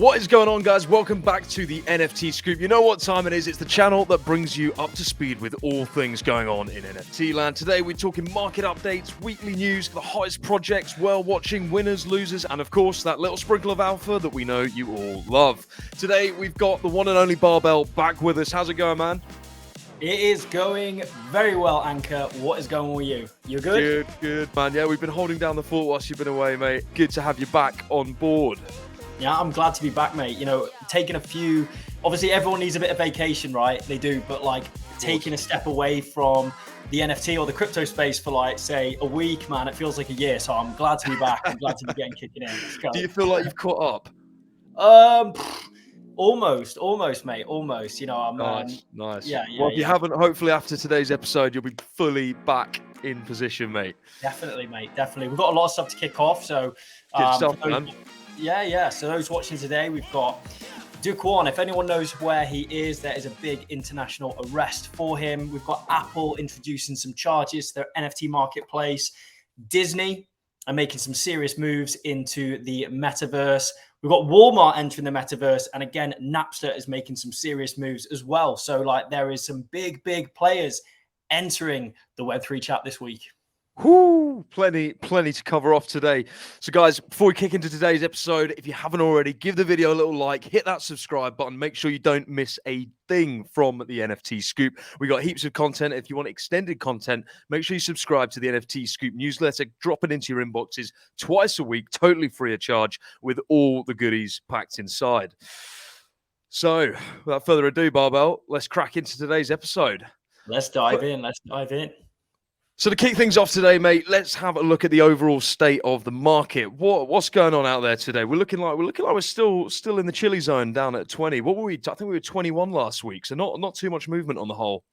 What is going on, guys? Welcome back to the NFT Scoop. You know what time it is. It's the channel that brings you up to speed with all things going on in NFT land. Today, we're talking market updates, weekly news, the hottest projects, whale-watching, winners, losers, and of course, that little sprinkle of alpha that we know you all love. Today, we've got the one and only Barbell back with us. How's it going, man? It is going very well, Anchor. What is going on with you? You good? Good, man. Yeah, we've been holding down the fort whilst you've been away, mate. Good to have you back on board. Yeah, I'm glad to be back, mate. You know, taking a few, obviously everyone needs a bit of vacation, right? They do, but like taking a step away from the NFT or the crypto space for like, say, a week, man, it feels like a year. So I'm glad to be back. I'm glad to be kicking in. Let's go. Do you feel like you've caught up? Almost, mate. Almost. You know, I'm nice. Yeah. Well, if you haven't, hopefully after today's episode, you'll be fully back in position, mate. Definitely, mate. Definitely. We've got a lot of stuff to kick off. So, good stuff, man. Yeah. So those watching today, we've got Kwon. If anyone knows where he is, there is a big international arrest for him. We've got Apple introducing some charges to their NFT marketplace. Disney are making some serious moves into the Metaverse. We've got Walmart entering the Metaverse. And again, Napster is making some serious moves as well. So like there is some big players entering the Web3 chat this week. Whoo, plenty to cover off today. So guys, before we kick into today's episode, if you haven't already, give the video a little like, hit that subscribe button, make sure you don't miss a thing from the NFT Scoop. We got heaps of content. If you want extended content, make sure you subscribe to the NFT Scoop newsletter, drop it into your inboxes twice a week, totally free of charge, with all the goodies packed inside. So without further ado, Barbell, let's crack into today's episode. Let's dive in. So to kick things off today, mate, let's have a look at the overall state of the market. What's going on out there today? We're looking like we're still in the chilly zone down at 20. What were we? I think we were 21 last week, so not too much movement on the whole.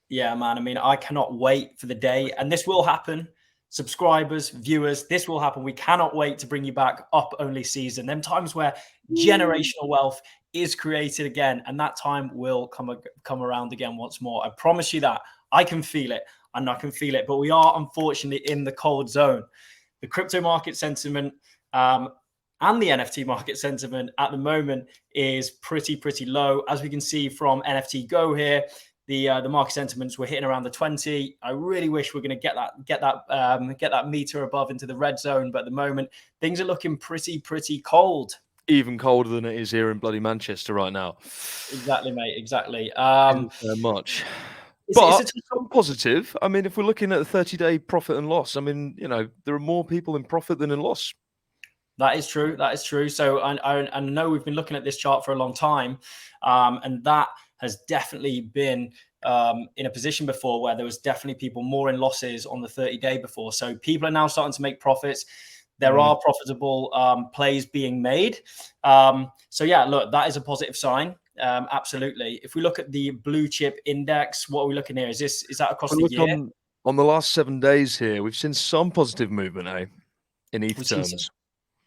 Yeah, man. I mean, I cannot wait for the day, and this will happen. Subscribers, viewers, this will happen. We cannot wait to bring you back up only season. Them times where generational wealth is created again, and that time will come around again once more. I promise you that. I can feel it. And I can feel it, but we are unfortunately in the cold zone. The crypto market sentiment and the NFT market sentiment at the moment is pretty low. As we can see from NFT Go here, the market sentiments were hitting around the 20. I really wish we're going to get that meter above into the red zone, but at the moment things are looking pretty cold. Even colder than it is here in bloody Manchester right now. Exactly, mate. Exactly. So much. But some positive. I mean, if we're looking at the 30-day profit and loss, I mean, you know, there are more people in profit than in loss. That is true. So I know we've been looking at this chart for a long time, and that has definitely been in a position before where there was definitely people more in losses on the 30-day before. So people are now starting to make profits. There are profitable plays being made. So yeah, look, that is a positive sign. Absolutely. If we look at the blue chip index, what are we looking here? Is that across the year? On the last 7 days here, we've seen some positive movement, in ETH terms.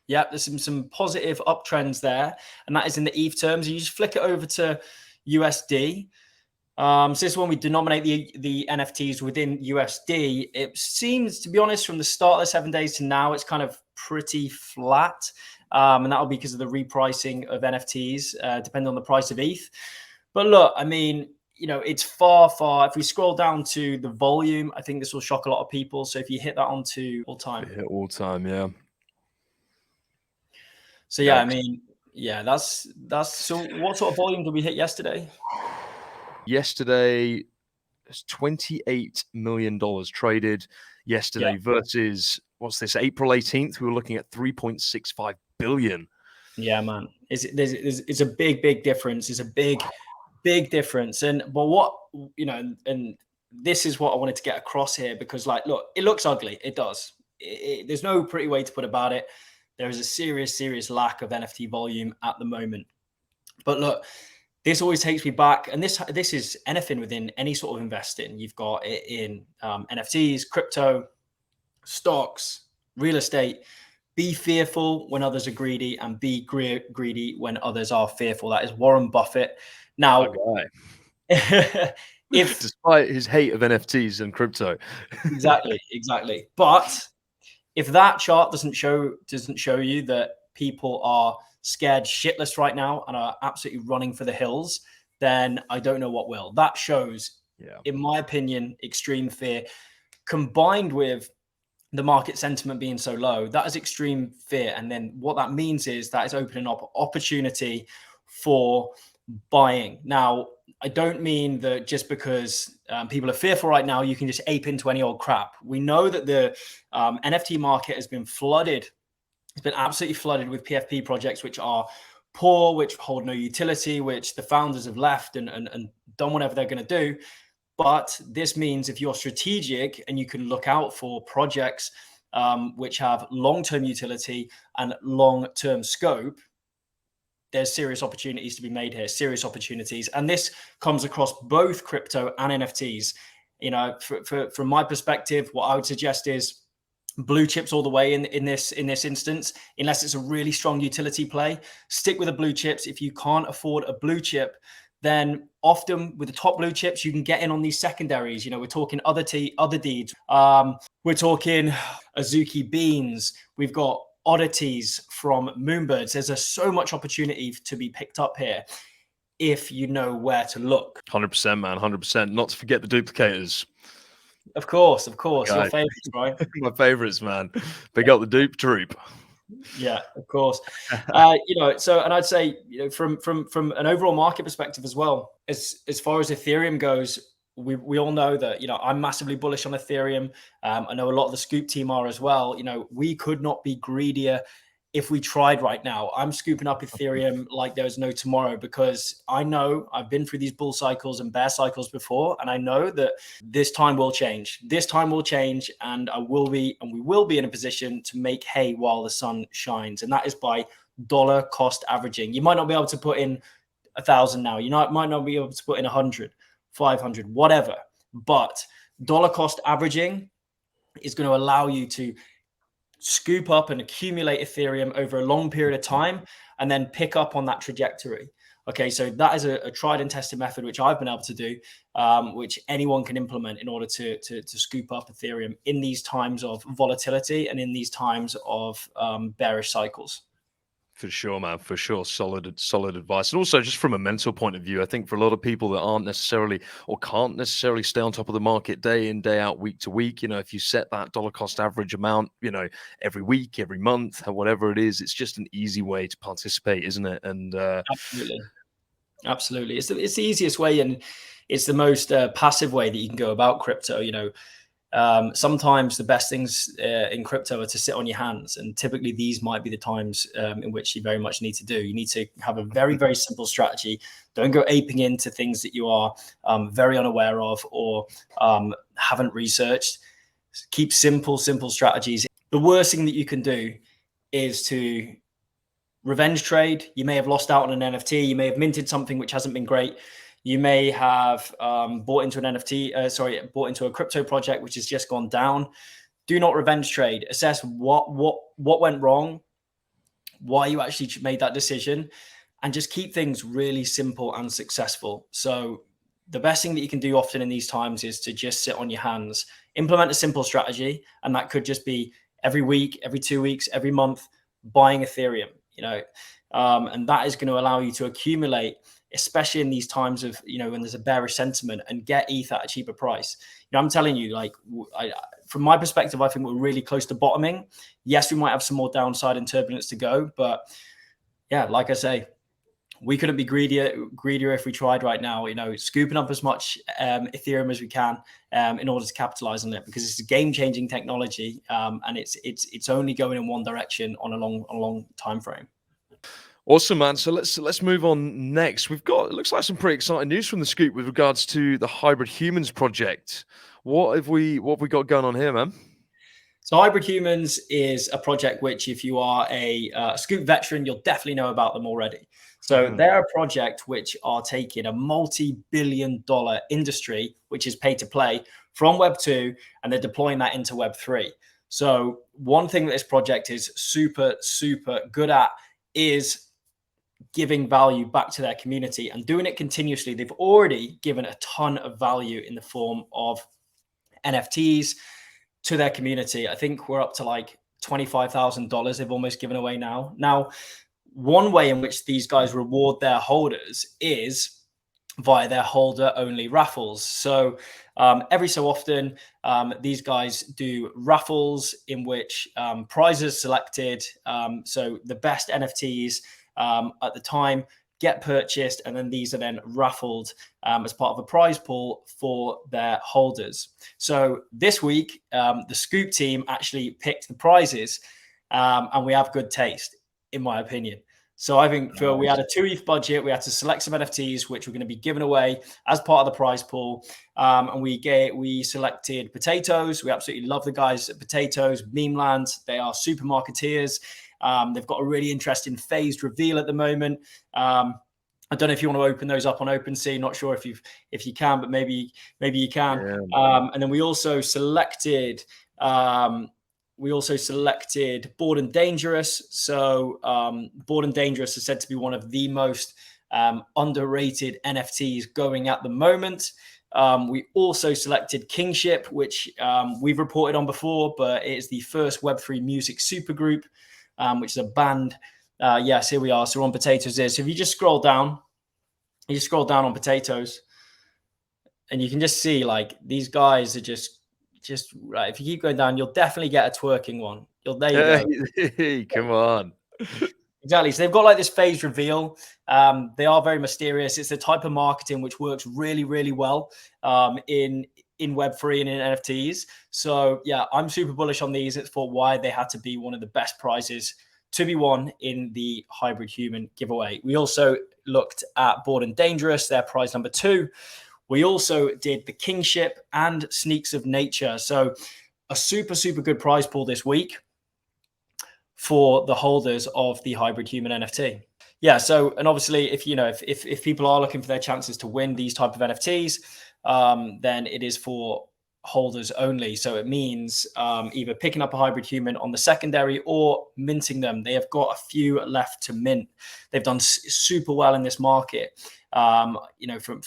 Yeah, there's some positive uptrends there, and that is in the ETH terms. You just flick it over to USD. So this is when we denominate the NFTs within USD. It seems, to be honest, from the start of the 7 days to now, it's kind of pretty flat. And that'll be because of the repricing of NFTs, depending on the price of ETH. But look, I mean, you know, it's far. If we scroll down to the volume, I think this will shock a lot of people. So if you hit that onto all time. Hit all time, yeah. So yeah, I mean, yeah, that's so what sort of volume did we hit yesterday? Yesterday, it's $28 million traded yesterday versus, what's this, April 18th? We were looking at 3.65 billion. Yeah, man. It's a big difference. It's a big difference. But what, you know, and this is what I wanted to get across here, because like, look, it looks ugly. It does. There's no pretty way to put about it. There is a serious lack of NFT volume at the moment. But look, this always takes me back, and this is anything within any sort of investing. You've got it in NFTs, crypto, stocks, real estate. Be fearful when others are greedy, and be greedy when others are fearful. That is Warren Buffett. Now, despite his hate of NFTs and crypto, exactly. But if that chart doesn't show you that people are scared shitless right now and are absolutely running for the hills, then I don't know what will. That shows, in my opinion, extreme fear combined with the market sentiment being so low. That is extreme fear. And then what that means is that is opening up opportunity for buying. Now, I don't mean that just because people are fearful right now, you can just ape into any old crap. We know that the NFT market has been flooded. It's been absolutely flooded with PFP projects, which are poor, which hold no utility, which the founders have left and done whatever they're going to do. But this means if you're strategic and you can look out for projects which have long-term utility and long-term scope, there's serious opportunities to be made here, serious opportunities. And this comes across both crypto and NFTs. You know, from my perspective, what I would suggest is blue chips all the way in this instance, unless it's a really strong utility play. Stick with the blue chips. If you can't afford a blue chip, then often with the top blue chips, you can get in on these secondaries. You know, we're talking other deeds. We're talking Azuki Beans. We've got oddities from Moonbirds. There's so much opportunity to be picked up here if you know where to look. 100%, man, 100%. Not to forget the duplicators. Of course. Your favorites, right? My favorites, man. Big up the dupe troop. Yeah, of course. You know, so, and I'd say, you know, from an overall market perspective as well, as far as Ethereum goes, we all know that, you know, I'm massively bullish on Ethereum. I know a lot of the Scoop team are as well. You know, we could not be greedier if we tried right now. I'm scooping up Ethereum like there's no tomorrow, because I know I've been through these bull cycles and bear cycles before, and I know that this time will change. This time will change, and we will be in a position to make hay while the sun shines, and that is by dollar cost averaging. You might not be able to put in 1,000 now. You might not be able to put in 100, 500, whatever, but dollar cost averaging is going to allow you to scoop up and accumulate Ethereum over a long period of time and then pick up on that trajectory. Okay, so that is a tried and tested method which I've been able to do, which anyone can implement in order to scoop up Ethereum in these times of volatility and in these times of bearish cycles. For sure, man. For sure. Solid advice. And also just from a mental point of view, I think for a lot of people that aren't necessarily or can't necessarily stay on top of the market day in, day out, week to week, you know, if you set that dollar cost average amount, you know, every week, every month, or whatever it is, it's just an easy way to participate, isn't it? And Absolutely. It's the easiest way, and it's the most passive way that you can go about crypto. You know, sometimes the best things in crypto are to sit on your hands, and typically these might be the times in which you very much need to do. You need to have a very, very simple strategy. Don't go aping into things that you are very unaware of or haven't researched. Keep simple strategies. The worst thing that you can do is to revenge trade. You may have lost out on an NFT. You may have minted something which hasn't been great. You may have bought into a crypto project which has just gone down. Do not revenge trade. Assess what went wrong, why you actually made that decision, and just keep things really simple and successful. So the best thing that you can do often in these times is to just sit on your hands, implement a simple strategy, and that could just be every week, every 2 weeks, every month, buying Ethereum. You know, and that is going to allow you to accumulate, especially in these times of, you know, when there's a bearish sentiment, and get ETH at a cheaper price. You know, I'm telling you, like, from my perspective, I think we're really close to bottoming. Yes, we might have some more downside and turbulence to go, but yeah, like I say, we couldn't be greedier if we tried right now. You know, scooping up as much Ethereum as we can in order to capitalize on it, because it's a game-changing technology, and it's only going in one direction on a long time frame. Awesome, man. So let's move on next. We've got, it looks like some pretty exciting news from the Scoop with regards to the HybridHumans project. What have we got going on here, man? So HybridHumans is a project which, if you are a Scoop veteran, you'll definitely know about them already. So they're a project which are taking a multi-billion-dollar industry, which is pay to play, from Web 2, and they're deploying that into Web 3. So one thing that this project is super good at is giving value back to their community and doing it continuously. They've already given a ton of value in the form of NFTs to their community. I think we're up to like $25,000 they've almost given away now. Now, one way in which these guys reward their holders is via their holder only raffles. So every so often, these guys do raffles in which prizes selected. So the best NFTs at the time get purchased, and then these are then raffled as part of a prize pool for their holders. So this week, the Scoop team actually picked the prizes, and we have good taste, in my opinion. So I think, Phil, we had a 2 ETH budget. We had to select some NFTs, which were going to be given away as part of the prize pool. And we selected Potatoes. We absolutely love the guys at Potatoes, Meme Land. They are super marketeers. They've got a really interesting phased reveal at the moment. I don't know if you want to open those up on OpenSea. Not sure if you can, but maybe you can. Yeah. And then we also selected Bored and Dangerous. So Bored and Dangerous is said to be one of the most underrated NFTs going at the moment. We also selected Kingship, which we've reported on before, but it is the first Web3 music supergroup, which is a band. Yes, here we are. So we're on Potatoes here. So if you just scroll down, on Potatoes, and you can just see like these guys are just right. If you keep going down, you'll definitely get a twerking one. There you go. Come on. Exactly. So they've got like this phased reveal. They are very mysterious. It's the type of marketing which works really, really well in Web3 and in NFTs. So yeah, I'm super bullish on these. It's for why they had to be one of the best prizes to be won in the HybridHuman giveaway. We also looked at Bored and Dangerous, their prize number 2. We also did the Kingship and Sneaks of Nature. So a super, super good prize pool this week for the holders of the HybridHuman NFT. Yeah. So, and obviously if people are looking for their chances to win these type of NFTs, then it is for holders only. So it means either picking up a HybridHuman on the secondary or minting them. They have got a few left to mint. They've done super well in this market. From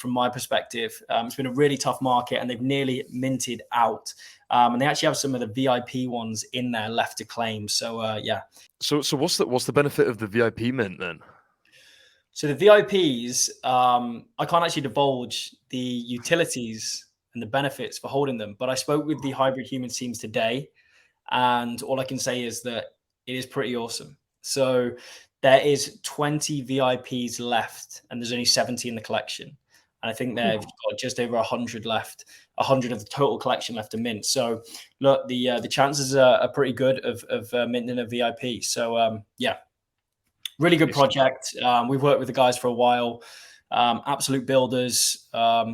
my perspective, it's been a really tough market, and they've nearly minted out. And they actually have some of the VIP ones in there left to claim. So yeah. So what's the benefit of the VIP mint then? So the VIPs, I can't actually divulge the utilities and the benefits for holding them, but I spoke with the HybridHuman teams today, and all I can say is that it is pretty awesome. So there is 20 VIPs left, and there's only 70 in the collection. And I think they've got just over 100 left, 100 of the total collection left to mint. So look, the chances are pretty good of minting a VIP. So yeah, really good project. We've worked with the guys for a while. Absolute builders,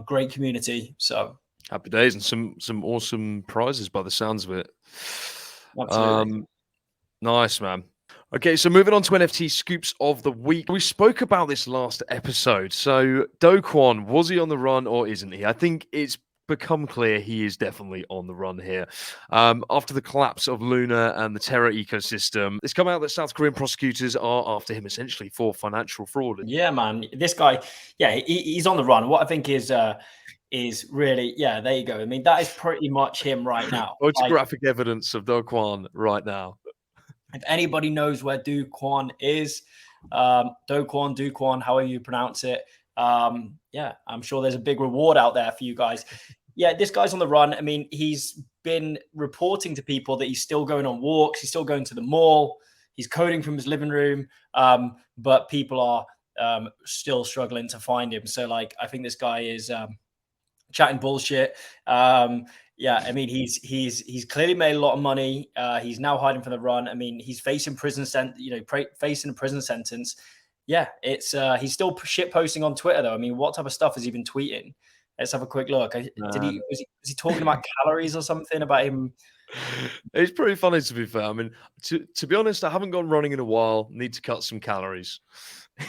great community. So happy days, and some awesome prizes by the sounds of it. Absolutely. Nice, man. Okay, so moving on to NFT Scoops of the week. We spoke about this last episode. So Kwon, was he on the run or isn't he? I think it's become clear he is definitely on the run here. After the collapse of Luna and the Terra ecosystem, it's come out that South Korean prosecutors are after him essentially for financial fraud. Yeah, man. This guy, yeah, he's on the run. What I think is really, yeah, there you go. I mean, that is pretty much him right now. Photographic evidence of Kwon right now. If anybody knows where Kwon is, Kwon, however you pronounce it, yeah, I'm sure there's a big reward out there for you guys. Yeah, this guy's on the run. I mean, he's been reporting to people that he's still going on walks. He's still going to the mall. He's coding from his living room. But people are still struggling to find him. So, like, I think this guy is chatting bullshit. Yeah, I mean, he's clearly made a lot of money. He's now hiding from the run. I mean, he's facing facing a prison sentence. Yeah, it's he's still shit posting on Twitter though. I mean, what type of stuff has he been tweeting? Let's have a quick look. Was he talking about calories or something about him? It's pretty funny, to be fair. I mean, to be honest, I haven't gone running in a while. Need to cut some calories.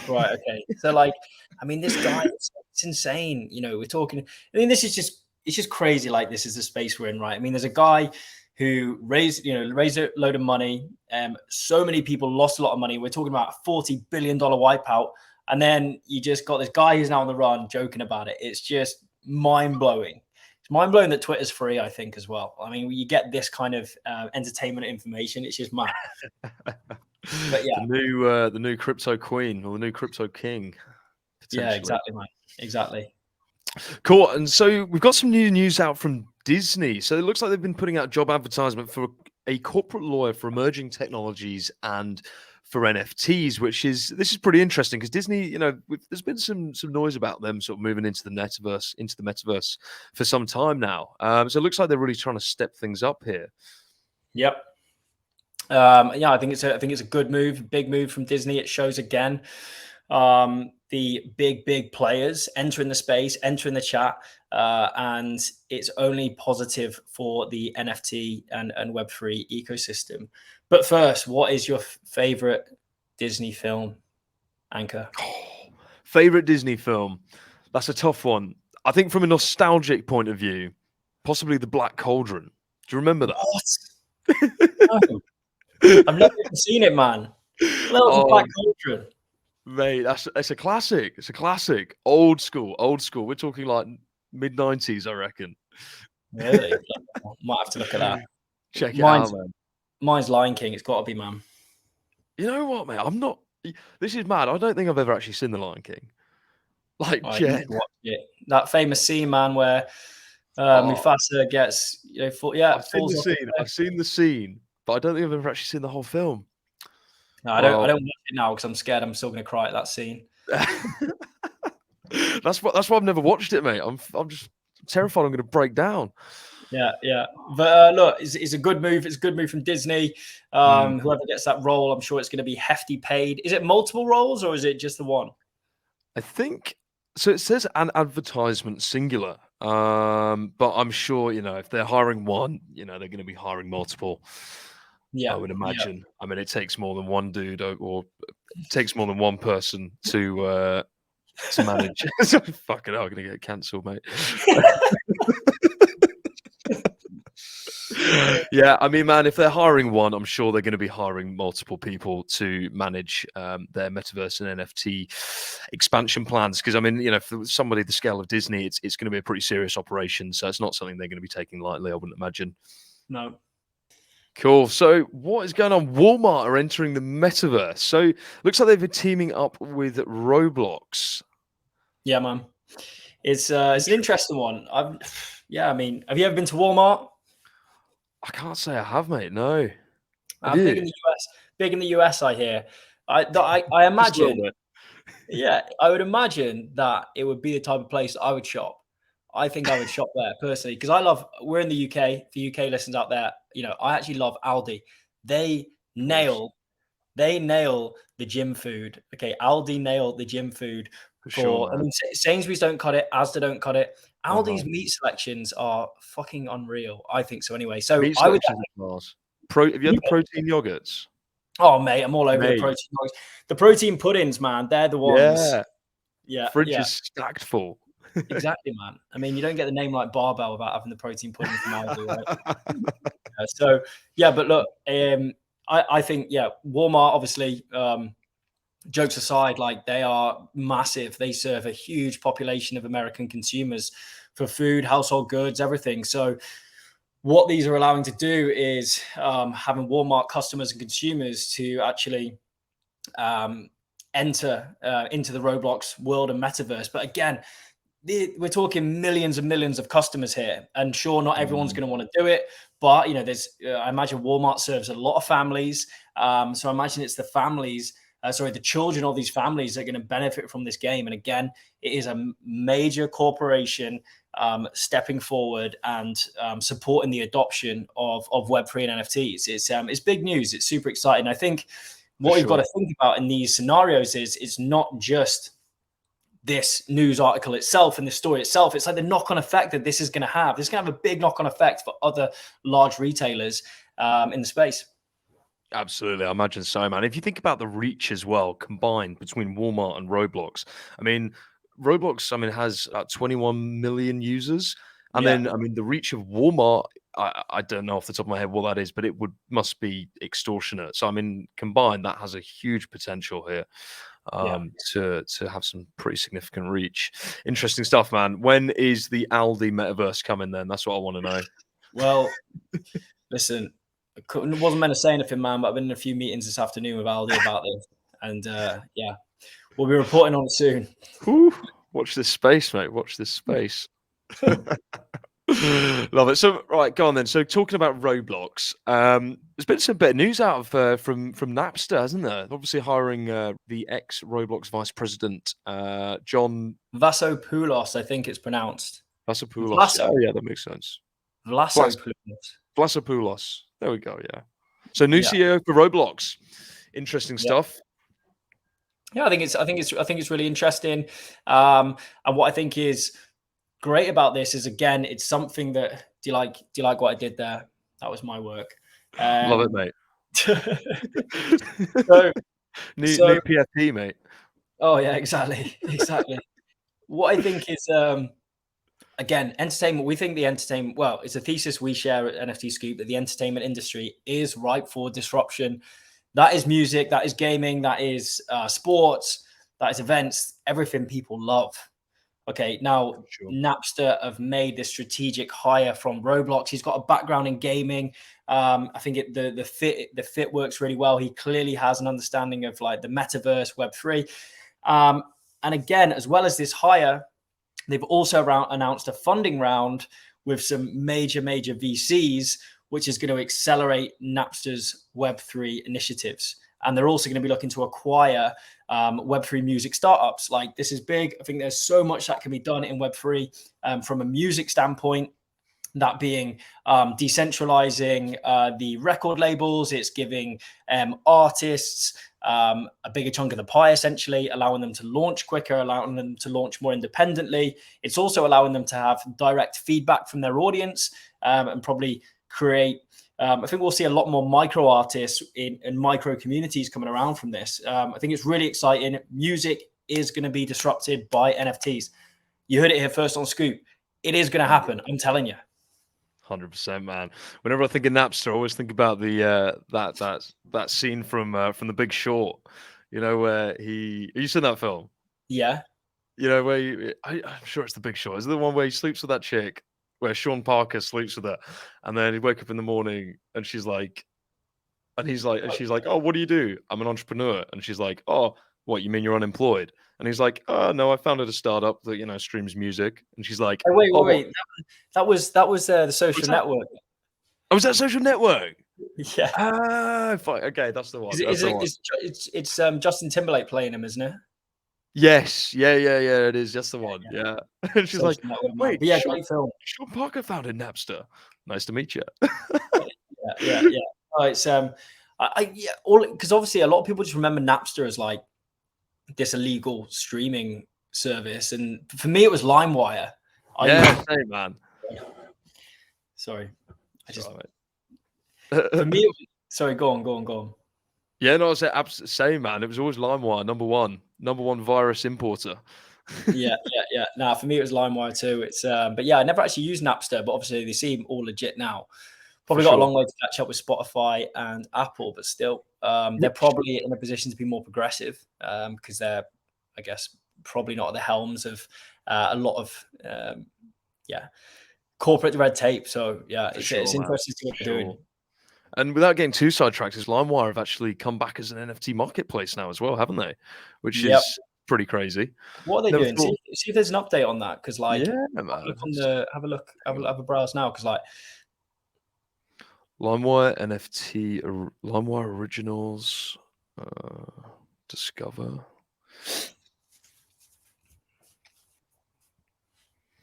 Right. Okay. So, like, I mean, this guy, it's insane. We're talking. I mean, it's just crazy. Like, this is the space we're in, right? I mean, there's a guy who raised a load of money. So many people lost a lot of money. We're talking about a $40 billion wipeout. And then you just got this guy who's now on the run joking about it. It's just mind blowing. mind blowing that Twitter's free, I think, as well. I mean, you get this kind of entertainment information. It's just mad. But yeah, the new crypto queen or the new crypto king, yeah, potentially. exactly, man. Exactly. Cool. And so we've got some new news out from Disney. So it looks like they've been putting out job advertisement for a corporate lawyer for emerging technologies and for NFTs, this is pretty interesting because Disney, you know, there's been some noise about them sort of moving into the metaverse for some time now. So it looks like they're really trying to step things up here. Yep. Yeah, I think it's a good move, big move from Disney. It shows again the big players entering the space, entering the chat, and it's only positive for the NFT and Web3 ecosystem. But first, what is your favorite Disney film, Anchor? Favorite Disney film? That's a tough one. I think from a nostalgic point of view, possibly The Black Cauldron. Do you remember that? What? No. I've never even seen it, man. Little Black Cauldron. Mate, it's a classic. It's a classic. Old school. We're talking like mid-90s, I reckon. Really? Might have to look at that. Check it out, man. Mine's Lion King. It's got to be, man. You know what, mate? I'm not. This is mad. I don't think I've ever actually seen The Lion King. Like, that famous scene, man, where Mufasa gets, I've seen the scene, but I don't think I've ever actually seen the whole film. No, I don't watch it now because I'm scared I'm still going to cry at that scene. That's why I've never watched it, mate. I'm just terrified I'm going to break down. Yeah. But look, it's a good move. It's a good move from Disney. Whoever gets that role, I'm sure it's going to be hefty paid. Is it multiple roles or is it just the one? I think so. It says an advertisement singular, but I'm sure, you know, if they're hiring one, you know, they're going to be hiring multiple. Yeah, I would imagine. Yeah. I mean, it takes more than one dude, or it takes more than one person to manage. Fucking hell, I'm gonna get cancelled, mate. Yeah, I mean, man, if they're hiring one, I'm sure they're going to be hiring multiple people to manage their metaverse and NFT expansion plans. Because I mean, you know, for somebody the scale of Disney, it's going to be a pretty serious operation. So it's not something they're going to be taking lightly, I wouldn't imagine. No. Cool. So what is going on? Walmart are entering the metaverse. So looks like they've been teaming up with Roblox. Yeah, man. It's an interesting one. I mean, have you ever been to Walmart? I can't say I have, mate. No. Big in the US. Big in the US, I hear. I imagine. Yeah, I would imagine that it would be the type of place I would shop. I think I would shop there personally because we're in the UK. For UK listeners out there, you know, I actually love Aldi. They nail the gym food. Okay, Aldi nail the gym food. I mean, Sainsbury's don't cut it, Asda don't cut it. Aldi's meat selections are fucking unreal. I think so anyway. So I would. Have you had the protein yogurts? Oh, mate, I'm all over the protein yogurts. The protein puddings, man, they're the ones. Yeah. Fridge is stacked full. Exactly, man. I mean, you don't get the name like barbell without having the protein pudding from Aldi, right? So yeah, but look, I think Walmart obviously. Jokes aside, like they are massive. They serve a huge population of American consumers for food, household goods, everything. So what these are allowing to do is having Walmart customers and consumers to actually enter into the Roblox world and metaverse. But again, we're talking millions and millions of customers here, and sure, not everyone's going to want to do it, but you know, there's I imagine Walmart serves a lot of families, so I imagine it's the families. The children of these families are going to benefit from this game. And again, it is a major corporation stepping forward and supporting the adoption of Web3 and NFTs. It's big news. It's super exciting. I think what you've got to think about in these scenarios is it's not just this news article itself and the story itself. It's like the knock-on effect that this is going to have. This is going to have a big knock-on effect for other large retailers in the space. Absolutely, I imagine so, man. If you think about the reach as well, combined between Walmart and Roblox, I mean, Roblox, has 21 million users, and then I mean the reach of Walmart I don't know off the top of my head what that is, but it must be extortionate. So I mean, combined, that has a huge potential here to have some pretty significant reach. Interesting stuff, man. When is the Aldi metaverse coming? Then that's what I want to know. Well, listen, wasn't meant to say anything, man, but I've been in a few meetings this afternoon with Aldi about this, and yeah, we'll be reporting on it soon. Whew. Watch this space, mate. Watch this space. Love it. So, right, go on then. So, talking about Roblox, there's been some better news out of from Napster, hasn't there? Obviously, hiring the ex Roblox vice president, John Vasopoulos, I think it's pronounced. Vasopoulos. Oh, yeah, that makes sense. Vlasopoulos. Vlasopoulos. There we go. Yeah. So, new CEO for Roblox. Interesting stuff. Yeah, I think it's really interesting. And what I think is great about this is, again, it's something that do you like what I did there? That was my work. Love it, mate. New PFP, mate. Oh yeah, exactly. What I think is again, entertainment. We think the entertainment. Well, it's a thesis we share at NFT Scoop that the entertainment industry is ripe for disruption. That is music, that is gaming, that is sports, that is events, everything people love. Okay, now Napster have made this strategic hire from Roblox. He's got a background in gaming. I think the fit works really well. He clearly has an understanding of like the metaverse, Web3. And again, as well as this hire, they've also announced a funding round with some major VCs, which is going to accelerate Napster's Web3 initiatives. And they're also going to be looking to acquire Web3 music startups. Like, this is big. I think there's so much that can be done in Web3 from a music standpoint, that being decentralizing the record labels. It's giving artists a bigger chunk of the pie, essentially, allowing them to launch quicker, allowing them to launch more independently. It's also allowing them to have direct feedback from their audience and probably create I think we'll see a lot more micro artists in micro communities coming around from this. I think it's really exciting. Music is going to be disrupted by NFTs. You heard it here first on Scoop. It is going to happen. I'm telling you. 100%, man. Whenever I think of Napster, I always think about the that scene from The Big Short. You know, where have you seen that film? Yeah. You know, where I'm sure it's The Big Short. Is it the one where he sleeps with that chick? Where Sean Parker sleeps with her, and then he wake up in the morning, and she's like, and she's like, "Oh, what do you do?" "I'm an entrepreneur." And she's like, "Oh, what? You mean you're unemployed?" And he's like, "Oh, no, I founded a startup that streams music." And she's like, "Oh, wait, that was the Social Network." Oh, was that Social Network? Yeah. Ah, fine. Okay, that's the one. It's Justin Timberlake playing him, isn't it? Yes, yeah, it is. That's the one. Yeah. And she's like, "Wait, yeah, great film. Sean Parker founded Napster. Nice to meet you." yeah. Oh, it's because obviously a lot of people just remember Napster as like this illegal streaming service, and for me it was LimeWire. Same, man. Sorry, for me. Sorry, go on. Yeah, no, I was same, man. It was always LimeWire, number one virus importer. yeah. Nah, for me it was LimeWire too. It's but yeah, I never actually used Napster, but obviously they seem all legit now. Probably got a long way to catch up with Spotify and Apple, but still, they're probably in a position to be more progressive because they're, I guess, probably not at the helms of a lot of corporate red tape. So yeah, it's interesting to see what they're doing. And without getting too sidetracked, LimeWire have actually come back as an NFT marketplace now as well, haven't they? Which is pretty crazy. What are they doing? See if there's an update on that, because like, have a browse now, because like. LimeWire NFT, LimeWire Originals, Discover.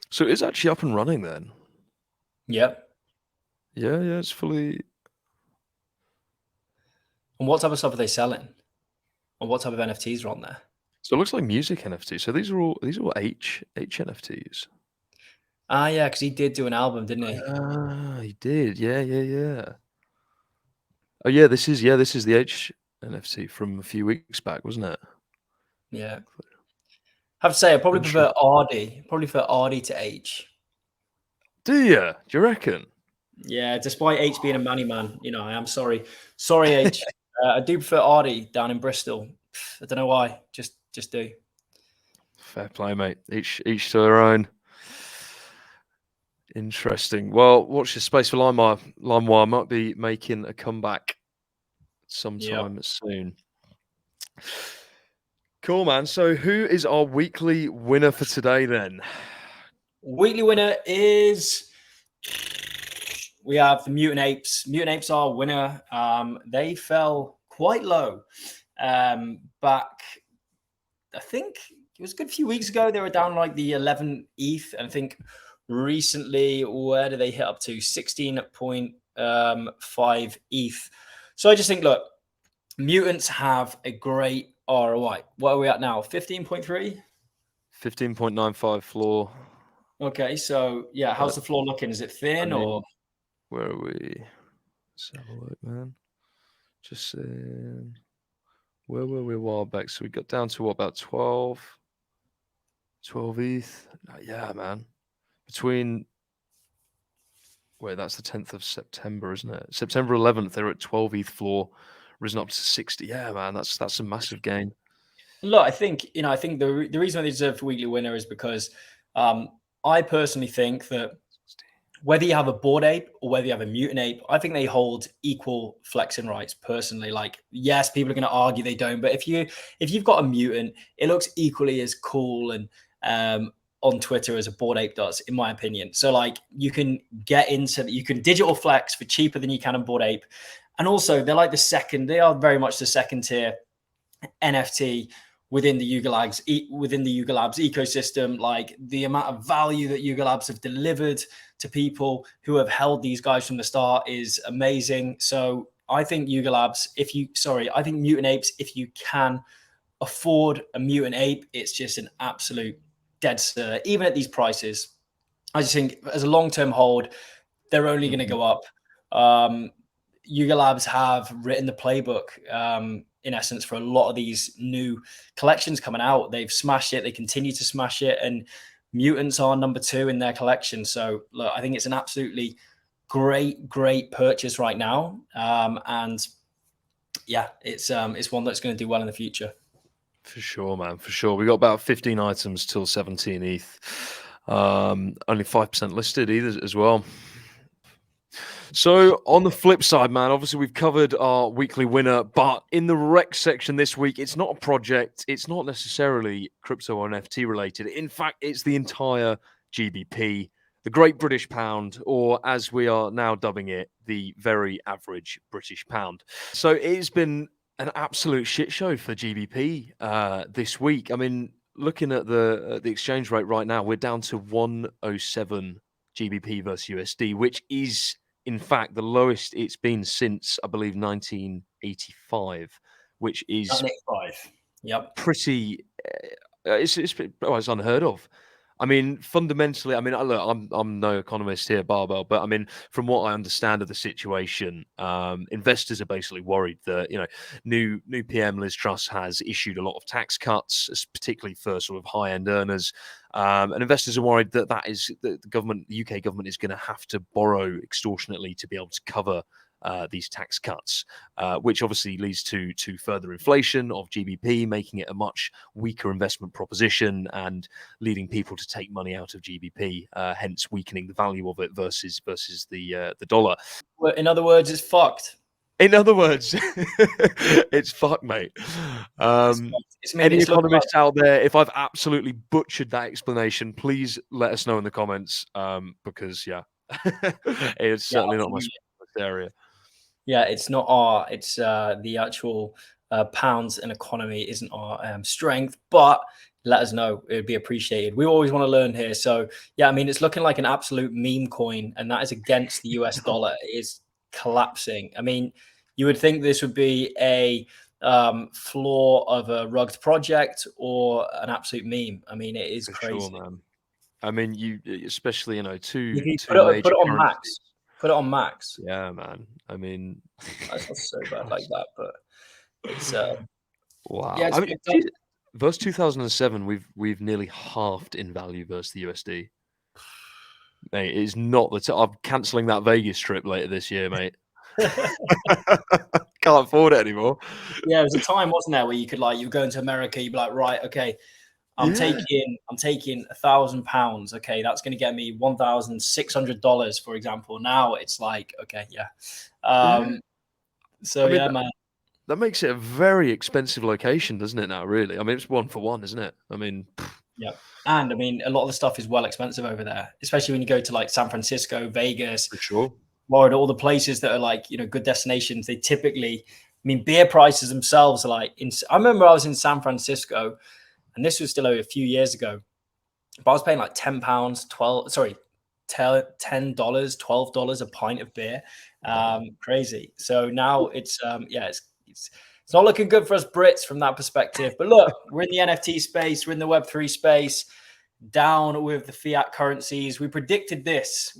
So it's actually up and running then. Yep. Yeah, it's fully. And what type of stuff are they selling? Or what type of NFTs are on there? So it looks like music NFTs. So these are all H NFTs. Ah, yeah, because he did do an album, didn't he? Ah, he did. Yeah. Oh yeah, this is the H NFT from a few weeks back, wasn't it? Yeah. I have to say, I probably prefer Ardy. Probably prefer Ardy to H. Do you? Do you reckon? Yeah, despite H being a money man, I am sorry. Sorry, H. I do prefer Ardy down in Bristol. I don't know why. Just do. Fair play, mate. Each to their own. Interesting. Well, watch your space for LimeWire. LimeWire might be making a comeback sometime soon. Cool, man. So who is our weekly winner for today then? Weekly winner is, we have the Mutant Apes. Mutant Apes are our winner. They fell quite low back, I think it was a good few weeks ago. They were down like the 11 ETH. And I think recently, where did they hit up to? 16.5 ETH. So I just think, look, mutants have a great ROI. What are we at now? 15.3? 15.95 floor. Okay, so yeah, how's the floor looking? Is it thin or? Where are we? Let's have a look, man. Just where were we a while back? So we got down to what, about 12 ETH? Yeah, man. Wait, that's the 10th of September, isn't it? September 11th, they're at 12 ETH floor, risen up to 60. Yeah, man, that's a massive gain. Look, I think the reason they deserve a weekly winner is because I personally think that whether you have a Bored Ape or whether you have a Mutant Ape, I think they hold equal flexing rights. Personally, like, yes, people are going to argue they don't, but if you've got a mutant, it looks equally as cool and on Twitter as a Bored Ape does, in my opinion. So like, you can digital flex for cheaper than you can on Bored Ape, and also they are very much the second tier NFT within the Yuga Labs ecosystem. Like, the amount of value that Yuga Labs have delivered to people who have held these guys from the start is amazing. So I think I think Mutant Apes, if you can afford a Mutant Ape, it's just an absolute dead cert. Even at these prices, I just think as a long-term hold, they're only going to go up. Yuga Labs have written the playbook, in essence, for a lot of these new collections coming out. They've smashed it. They continue to smash it. And mutants are number 2 in their collection. So look, I think it's an absolutely great purchase right now. And yeah, it's one that's going to do well in the future. For sure, man. For sure. We got about 15 items till 17 ETH. Only 5% listed either as well. So on the flip side, man, obviously we've covered our weekly winner, but in the rec section this week, it's not a project. It's not necessarily crypto or NFT related. In fact, it's the entire GBP, the Great British Pound, or as we are now dubbing it, the very average British pound. So it's been an absolute shit show for GBP this week. I mean, looking at the exchange rate right now, we're down to 107 GBP versus USD, which is in fact the lowest it's been since, I believe, 1985, which is pretty. It's unheard of. I mean, fundamentally, I mean, look, I'm no economist here, Barbell, but I mean, from what I understand of the situation, investors are basically worried that new PM Liz Truss has issued a lot of tax cuts, particularly for sort of high end earners, and investors are worried that the UK government is going to have to borrow extortionately to be able to cover these tax cuts, which obviously leads to further inflation of GBP, making it a much weaker investment proposition and leading people to take money out of GBP, hence weakening the value of it versus the dollar. In other words, it's fucked. In other words, it's fucked, mate. Any economists out there, if I've absolutely butchered that explanation, please let us know in the comments, because it's certainly not my area. Yeah, it's not it's the actual pounds and economy isn't our strength, but let us know. It would be appreciated. We always want to learn here. So yeah, I mean, it's looking like an absolute meme coin, and that is against the US dollar. It is collapsing. I mean, you would think this would be a flaw of a rugged project or an absolute meme. I mean, it is crazy. Sure, man. I mean, you especially two put it on max. Put it on max. Yeah, man. I mean, that's not so bad like that, but it's wow. Yeah, I mean, versus 2007, we've nearly halved in value versus the USD. Mate, it's not the I'm cancelling that Vegas trip later this year, mate. Can't afford it anymore. Yeah, there was a time, wasn't there, where you could like you go into America, you'd be like, right, okay, I'm taking £1,000. Okay, that's going to get me $1,600, for example. Now it's like, okay, yeah. So I mean, yeah, man. That makes it a very expensive location, doesn't it? Now, really. I mean, it's 1 for 1, isn't it? I mean, Yeah. And I mean, a lot of the stuff is well expensive over there, especially when you go to like San Francisco, Vegas, for sure. Florida, all the places that are like, you know, good destinations. They typically, I mean, beer prices themselves are like, I remember I was in San Francisco, and this was still a few years ago, but I was paying like £10, $12 a pint of beer. Crazy. So now it's it's not looking good for us Brits from that perspective. But look, we're in the NFT space, we're in the Web3 space, down with the fiat currencies. We predicted this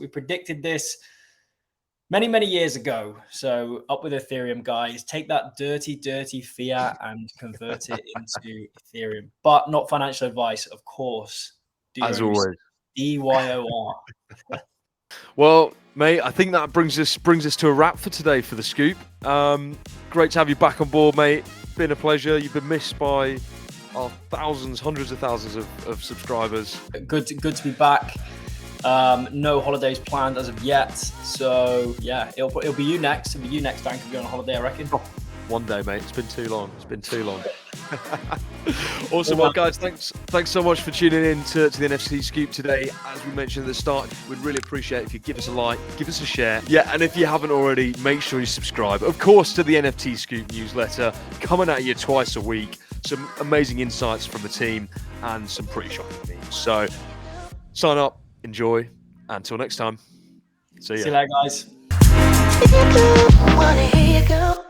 many, many years ago. So up with Ethereum, guys. Take that dirty, dirty fiat and convert it into Ethereum. But not financial advice, of course. As always. DYOR. Well, mate, I think that brings us to a wrap for today for the Scoop. Great to have you back on board, mate. Been a pleasure. You've been missed by our thousands, hundreds of thousands of subscribers. Good to be back. No holidays planned as of yet. So yeah, it'll be you next. It'll be you next, Dan. Could be on a holiday, I reckon. One day, mate. It's been too long. Awesome. Well, guys, thanks so much for tuning in to the NFT Scoop today. As we mentioned at the start, we'd really appreciate it if you give us a like, give us a share. Yeah, and if you haven't already, make sure you subscribe. Of course, to the NFT Scoop newsletter, coming at you twice a week. Some amazing insights from the team and some pretty shocking memes. So sign up, enjoy. Until next time. See ya. See you later, guys. Wanna hear you go?